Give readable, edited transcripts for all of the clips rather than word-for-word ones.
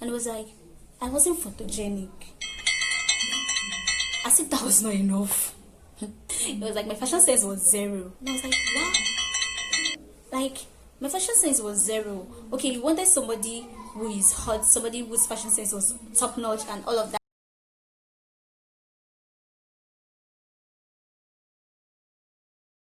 And it was like, I wasn't photogenic. As if that was not enough. It was like my fashion sense was zero. And I was like, what? Like, my fashion sense was zero. Okay, you wanted somebody who is hot, somebody whose fashion sense was top notch and all of that.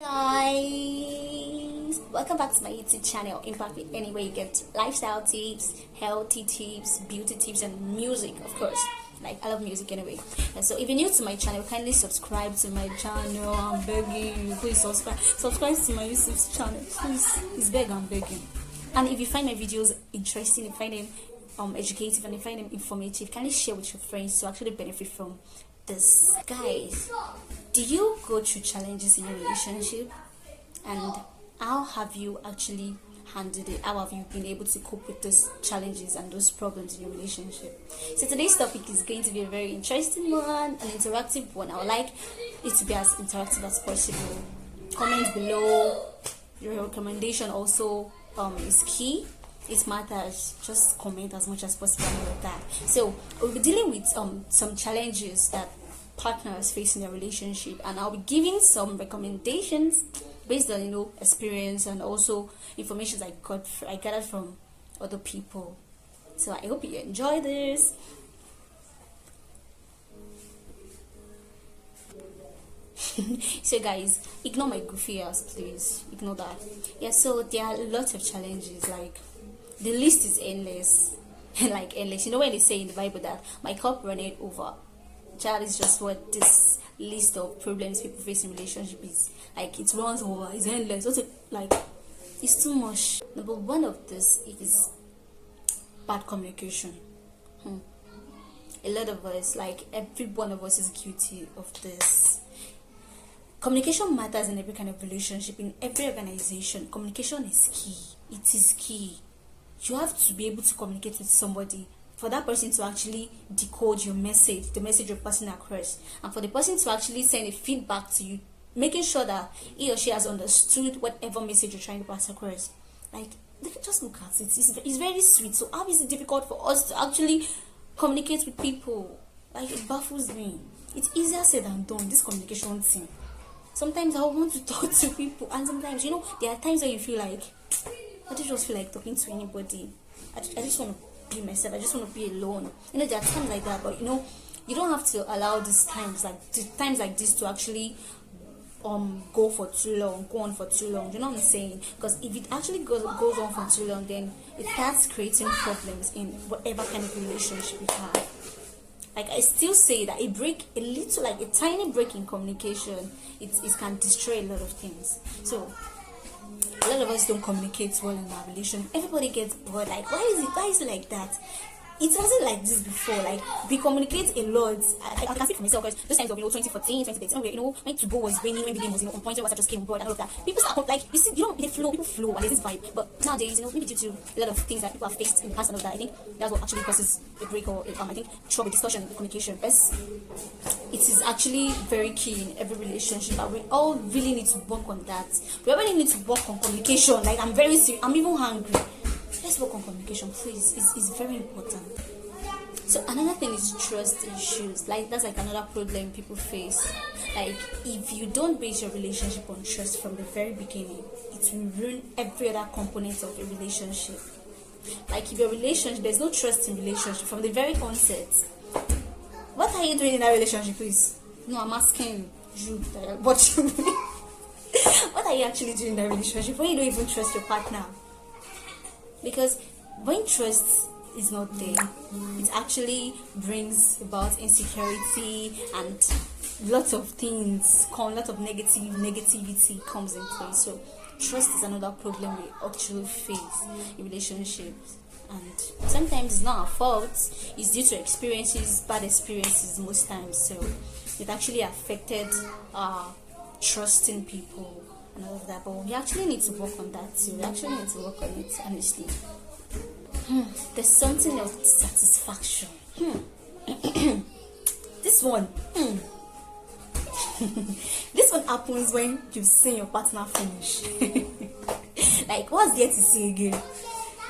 Guys, welcome back to my YouTube channel, Impact With Anywhere. You get lifestyle tips, healthy tips, beauty tips, and music, of course. Like, I love music anyway. And so if you're new to my channel, kindly subscribe to my channel. I'm begging you, please subscribe to my YouTube channel, please. It's begging, I'm begging. And if you find my videos interesting, if you find them educative, and if you find them informative, kindly share with your friends to actually benefit from this. Guys, do you go through challenges in your relationship? And how have you actually handled it? How have you been able to cope with those challenges and those problems in your relationship? So today's topic is going to be a very interesting one, an interactive one. I would like it to be as interactive as possible. Comment below. Your recommendation also is key. It matters. Just comment as much as possible with that. So we'll be dealing with some challenges that partners face in their relationship, and I'll be giving some recommendations based on experience and also information I gathered from other people. So I hope you enjoy this. So guys, ignore my goofy ass, please. Ignore that. Yeah, so there are lots of challenges. Like, the list is endless. Like, endless. You know when they say in the Bible that my cup runneth over? Child, is just what this list of problems people face in relationship is. Like, it runs over, it's endless. It's too much. Number one of this is bad communication. A lot of us, like every one of us, is guilty of this. Communication matters in every kind of relationship, in every organization. Communication is key. It is key. You have to be able to communicate with somebody, for that person to actually decode your message, the message you're passing across, and for the person to actually send a feedback to you, making sure that he or she has understood whatever message you're trying to pass across. Like, just look at it. It's very sweet. So how is it difficult for us to actually communicate with people? Like, it baffles me. It's easier said than done, this communication thing. Sometimes I want to talk to people, and sometimes, there are times where you feel like, I just feel like talking to anybody. I just want to be myself. I just want to be alone. There are times like that, but you don't have to allow these times like this to actually go on for too long. You know what I'm saying? Because if it actually goes on for too long, then it starts creating problems in whatever kind of relationship you have. Like, I still say that a tiny break in communication, it can destroy a lot of things. So a lot of us don't communicate well in our relation. Everybody gets bored. Like, why is it like that? It wasn't like this before. Like, we communicate a lot. I can speak for myself, because those times of 2014, 2013, when to go was raining, when the game was on point, when WhatsApp just came on board and all of that. People start like, you see, they flow, people flow, and there's this vibe. But nowadays, maybe due to a lot of things that people have faced in the past and all that, I think that's what actually causes a break or I think trouble, discussion, communication. Yes, it is actually very key in every relationship, but we all really need to work on that. We really need to work on communication. Like, I'm very serious. I'm even hungry. Let's work on communication, please. It's very important. So another thing is trust issues. Like, that's like another problem people face. Like, if you don't base your relationship on trust from the very beginning, it will ruin every other component of a relationship. Like, if your relationship, there's no trust in relationship from the very onset, what are you doing in that relationship, please? No, I'm asking you. What are you actually doing in that relationship when you don't even trust your partner? Because when trust is not there, it actually brings about insecurity and lots of things, a lot of negativity comes in place. So trust is another problem we actually face in relationships. And sometimes it's not our fault, it's due to bad experiences most times. So it actually affected trusting people and all of that. But we actually need to work on that too. We actually need to work on it, honestly. There's something of satisfaction. This one. This one happens when you've seen your partner finish. Like, what's there to see again?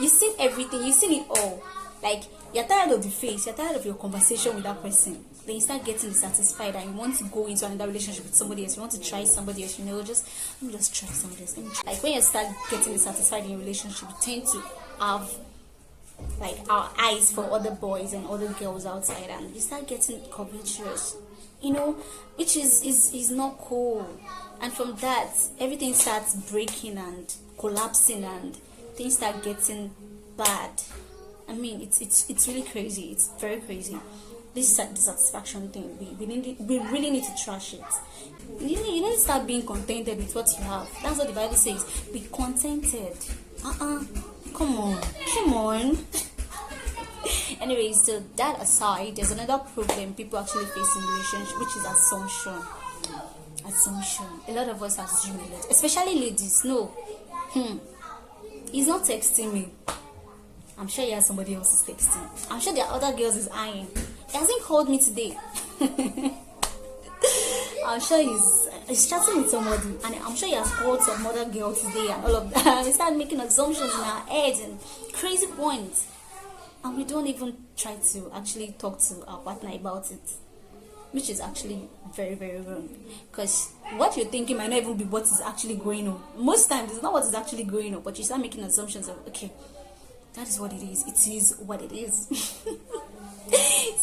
You've seen everything, you've seen it all. Like, you're tired of the face, you're tired of your conversation with that person. Then you start getting dissatisfied and you want to go into another relationship with somebody else. You want to try somebody else, just let me just try somebody else. Like, when you start getting dissatisfied in your relationship, you tend to have like our eyes for other boys and other girls outside, and you start getting covetous, which is not cool. And from that, everything starts breaking and collapsing, and things start getting bad. I mean, it's really crazy. It's very crazy. This dissatisfaction thing, we really need to trash it. You need to start being contented with what you have. That's what the Bible says. Be contented. Come on. Anyways, so that aside, there's another problem people actually face in relationships, which is assumption. A lot of us assume a lot, especially ladies. No, he's not texting me. I'm sure he has somebody else is texting. I'm sure there are other girls he's eyeing. He hasn't called me today. I'm sure he's chatting with somebody, and I'm sure he has called some other girl today and all of that. We start making assumptions in our heads and crazy points, and we don't even try to actually talk to our partner about it, which is actually very, very wrong. Because what you're thinking might not even be what is actually going on. Most times it's not what is actually going on, but you start making assumptions of, okay, that is what it is. It is what it is.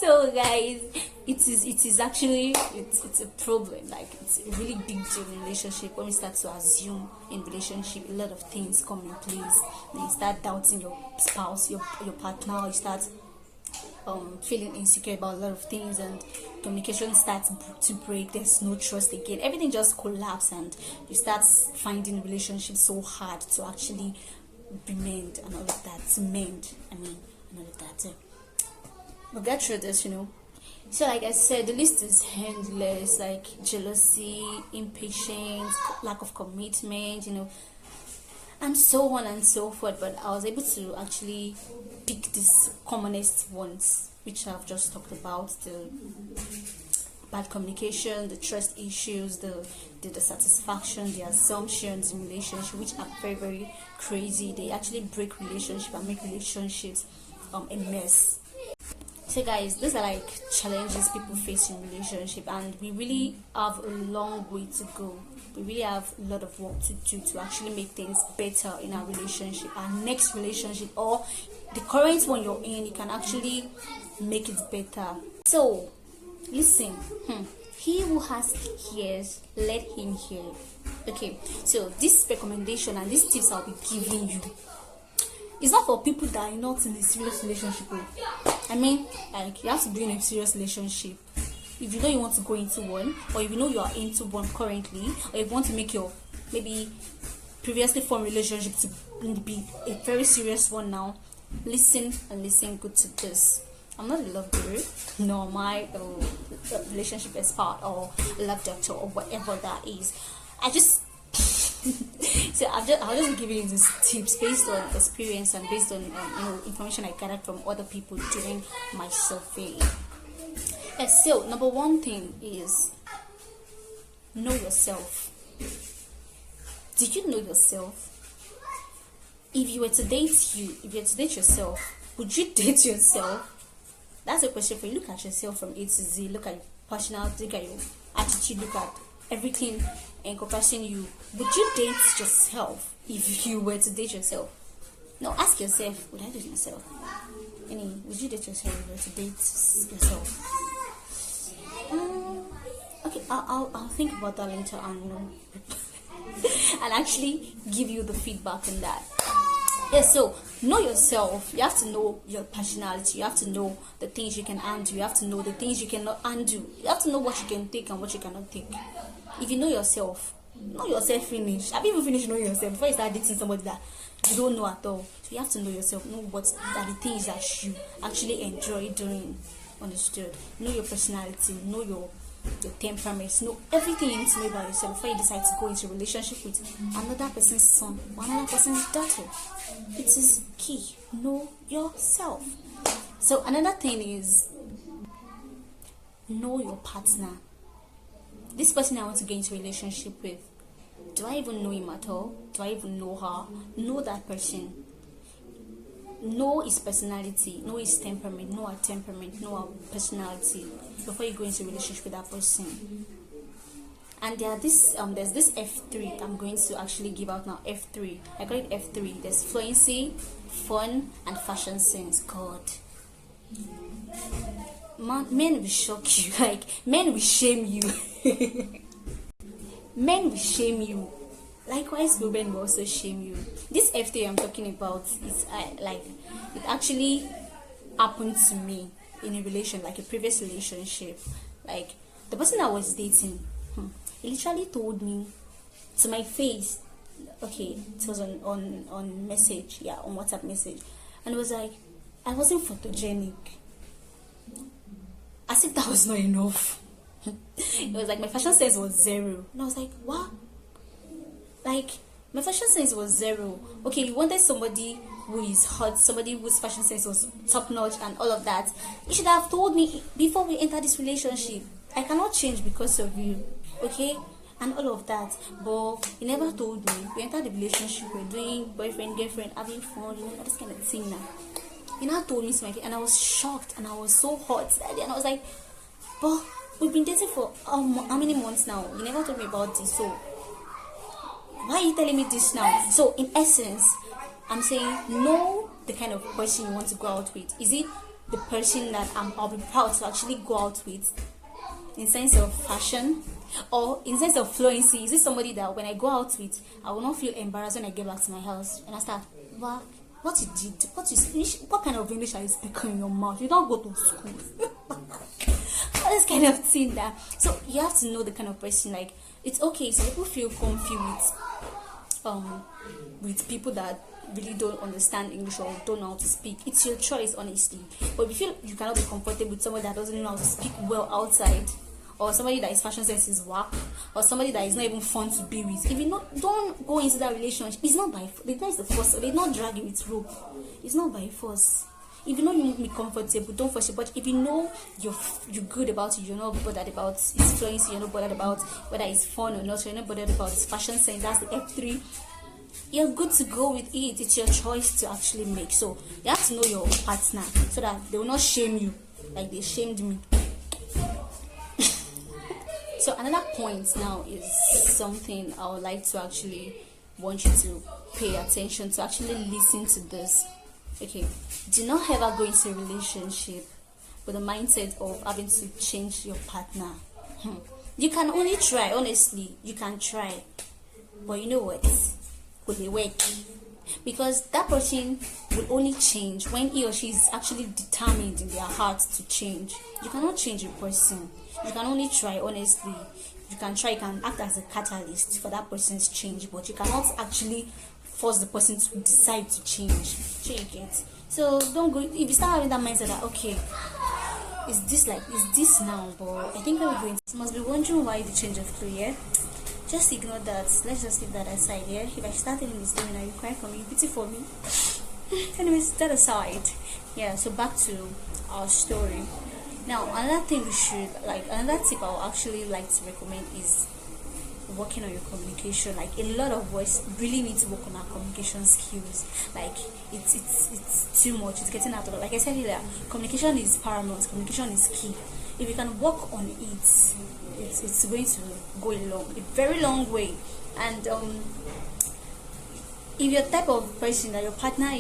So guys, it is actually it's a problem. Like, it's a really big deal in relationship when we start to assume in relationship. A lot of things come in place. Then you start doubting your spouse, your partner. You start feeling insecure about a lot of things, and communication starts to break. There's no trust again. Everything just collapses, and you start finding relationships so hard to actually be mend and all of that. To mend, and all of that. We'll get through this, So like I said, the list is endless, like jealousy, impatience, lack of commitment, and so on and so forth. But I was able to actually pick these commonest ones, which I've just talked about: the bad communication, the trust issues, the dissatisfaction, the assumptions in relationship, which are very, very crazy. They actually break relationships and make relationships a mess. So guys, these are like challenges people face in relationship, and we really have a long way to go. We really have a lot of work to do to actually make things better in our relationship. Our next relationship, or the current one you're in, you can actually make it better. So listen, he who has ears, let him hear. Okay, so this recommendation and these tips I'll be giving you, it's not for people that are not in a serious relationship. I mean, like, you have to be in a serious relationship. If you know you want to go into one, or if you know you are into one currently, or if you want to make your maybe previously formed relationship to be a very serious one now, listen good to this. I'm not a love guru, nor my relationship expert or love doctor or whatever that is. I just so I'll just be giving you these tips based on experience and based on information I gathered from other people during my survey. So number one thing is know yourself. Did you know yourself? If you were to date yourself, would you date yourself? That's a question for you. Look at yourself from A to Z. Look at your personality, look at your attitude, look at everything encompassing you. Would you date yourself if you were to date yourself? No, ask yourself, would I date myself? Would you date yourself if you were to date yourself? Okay, I'll think about that later and and actually give you the feedback on that. Yes, so know yourself. You have to know your personality. You have to know the things you can undo. You have to know the things you cannot undo. You have to know what you can take and what you cannot take. If you know yourself finish. Have you even finished knowing yourself before you start dating somebody that you don't know at all? So you have to know yourself. Know what are the things that you actually enjoy doing. Understood? Know your personality. Know your temperament. Know everything you need to know about yourself before you decide to go into a relationship with another person's son or another person's daughter. It is key. Know yourself. So another thing is know your partner. This person I want to get into a relationship with, do I even know him at all? Do I even know her? Know that person. know his personality, know his temperament, know her temperament, know her personality before you go into a relationship with that person. And there's this F3 I'm going to actually give out now. F3, I call it F3. There's fluency, fun, and fashion sense. God, men will shock you. Like, men will shame you. Men will shame you. Likewise, women will also shame you. This F3 I'm talking about is it actually happened to me in a like a previous relationship. Like, the person I was dating, he literally told me to my face. Okay, it was on message, on WhatsApp message, and it was like, I wasn't photogenic. As if that was not enough. It was like my fashion sense was zero, and I was like, what? Like, my fashion sense was zero. Okay, you wanted somebody who is hot, somebody whose fashion sense was top notch and all of that. You should have told me before we enter this relationship. I cannot change because of you, okay? And all of that. But he never told me. We entered the relationship, we're doing boyfriend, girlfriend, having fun, this kind of thing now. He now told me to my face, and I was shocked, and I was so hot that day, and I was like, but we've been dating for how many months now? You never told me about this, so why are you telling me this now? So in essence, I'm saying, know the kind of person you want to go out with. Is it the person that I'll be proud to actually go out with in sense of fashion, or in sense of fluency? Is it somebody that when I go out with, I will not feel embarrassed when I get back to my house and I start, what you did, what kind of English are you speaking in your mouth? You don't go to school. All this kind of thing that. So you have to know the kind of person. Like, it's okay, some people feel comfy with people that really don't understand English or don't know how to speak. It's your choice, honestly. But if you feel you cannot be comfortable with somebody that doesn't know how to speak well outside, or somebody that his fashion sense is whack, or somebody that is not even fun to be with, if you don't go into that relationship. It's not by the guy is the force. They not drag you with rope. It's not by force. If you know you won't be comfortable, don't force it. But if you know you're good about it, you're not bothered about his fluency, you're not bothered about whether it's fun or not, you're not bothered about his fashion sense, that's the F3, you're good to go with it. It's your choice to actually make. So you have to know your partner so that they will not shame you like they shamed me. So another point now is something I would like to actually want you to pay attention to, actually listen to this. Okay, do not ever go into a relationship with the mindset of having to change your partner. You can only try, honestly, you can try. But you know what? Will it work? Because that person will only change when he or she is actually determined in their heart to change. You cannot change a person. You can only try, honestly. You can try, you can act as a catalyst for that person's change, but you cannot actually force the person to decide to change. So don't go, if you start having that mindset that, okay, is this now, but I think I'm going to, you must be wondering why the change of career. Just ignore that. Let's just leave that aside. If I start telling this story now, you cry for me, pity for me. Anyways, that aside. So back to our story. Now, another thing another tip I would actually like to recommend is working on your communication. Like, a lot of us really need to work on our communication skills. Like, it's too much. It's getting out of it. Like I said earlier, communication is paramount. Communication is key. If you can work on it, it's going to go a very long way. And if you're the type of person that your partner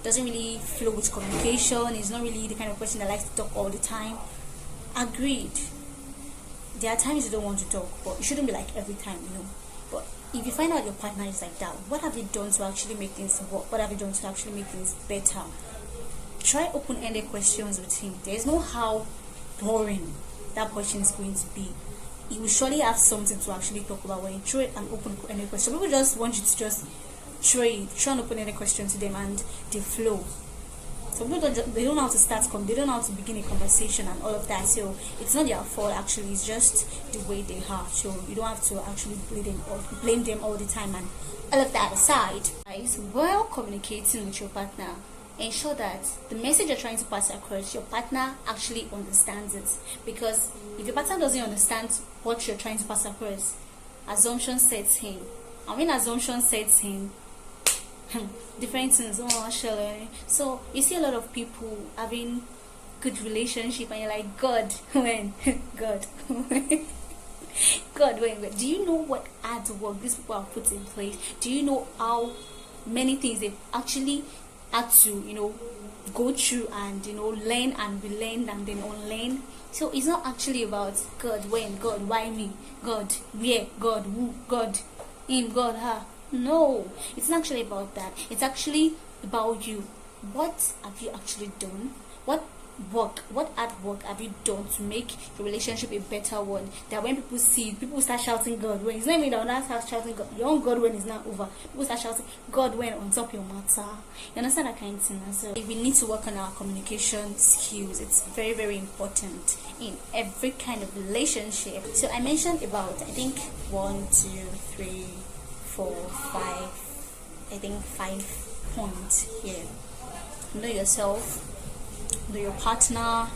doesn't really flow with communication, is not really the kind of person that likes to talk all the time, agreed. There are times you don't want to talk, but it shouldn't be like every time, But if you find out your partner is like that, what have you done to actually make things work? What have you done to actually make things better? Try open-ended questions with him. There is no how boring that question is going to be. You will surely have something to actually talk about when you throw an open-ended question. People just want you to just throw an open-ended question to them and they flow. Some people they don't know how to start, they don't know how to begin a conversation and all of that. So it's not their fault, actually. It's just the way they are. So you don't have to actually blame them all the time. And all of that aside, guys, while communicating with your partner, ensure that the message you're trying to pass across, your partner actually understands it. Because if your partner doesn't understand what you're trying to pass across, assumption sets in. And when assumption sets in, different things. Oh, actually. So you see a lot of people having good relationship, and you're like, God, when, God, when? God, when? Do you know what hard work these people have put in place? Do you know how many things they've actually had to, go through and learn and relearn and then unlearn? So it's not actually about God, when, God, why me, God, where, God, who, God, him, God, her. No, it's not actually about that. It's actually about you. What have you actually done? What hard work have you done to make your relationship a better one? That when people see it, people start shouting God when. It's not even that one start shouting God, your own God when is not over. People start shouting God when on top your matter. You understand that kind of thing? So we need to work on our communication skills. It's very, very important in every kind of relationship. So I mentioned about, I think, 1, 2, 3, 4, 5, I think 5 points here. Know yourself, know your partner,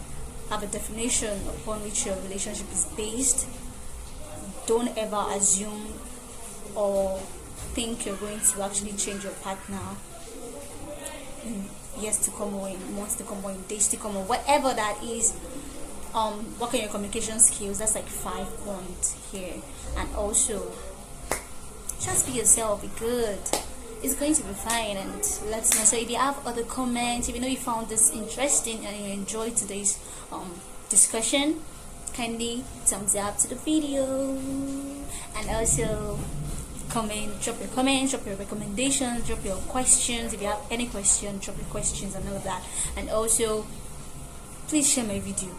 have a definition upon which your relationship is based. Don't ever assume or think you're going to actually change your partner in years to come, or in months to come, or in days to come, or whatever that is. Work on your communication skills. That's like 5 points here. And also, just be yourself, be good. It's going to be fine, and let us know. So if you have other comments, if you found this interesting and you enjoyed today's discussion, kindly thumbs up to the video, and also drop your comments, drop your recommendations, drop your questions. If you have any questions, drop your questions and all that. And also, please share my video.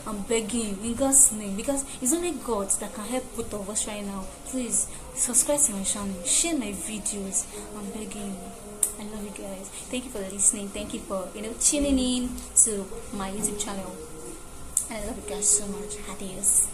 I'm begging you in God's name, because it's only God that can help both of us right now. Please subscribe to my channel, share my videos. I'm begging you. I love you guys. Thank you for listening. Thank you for tuning in to my YouTube channel. And I love you guys so much. Adios.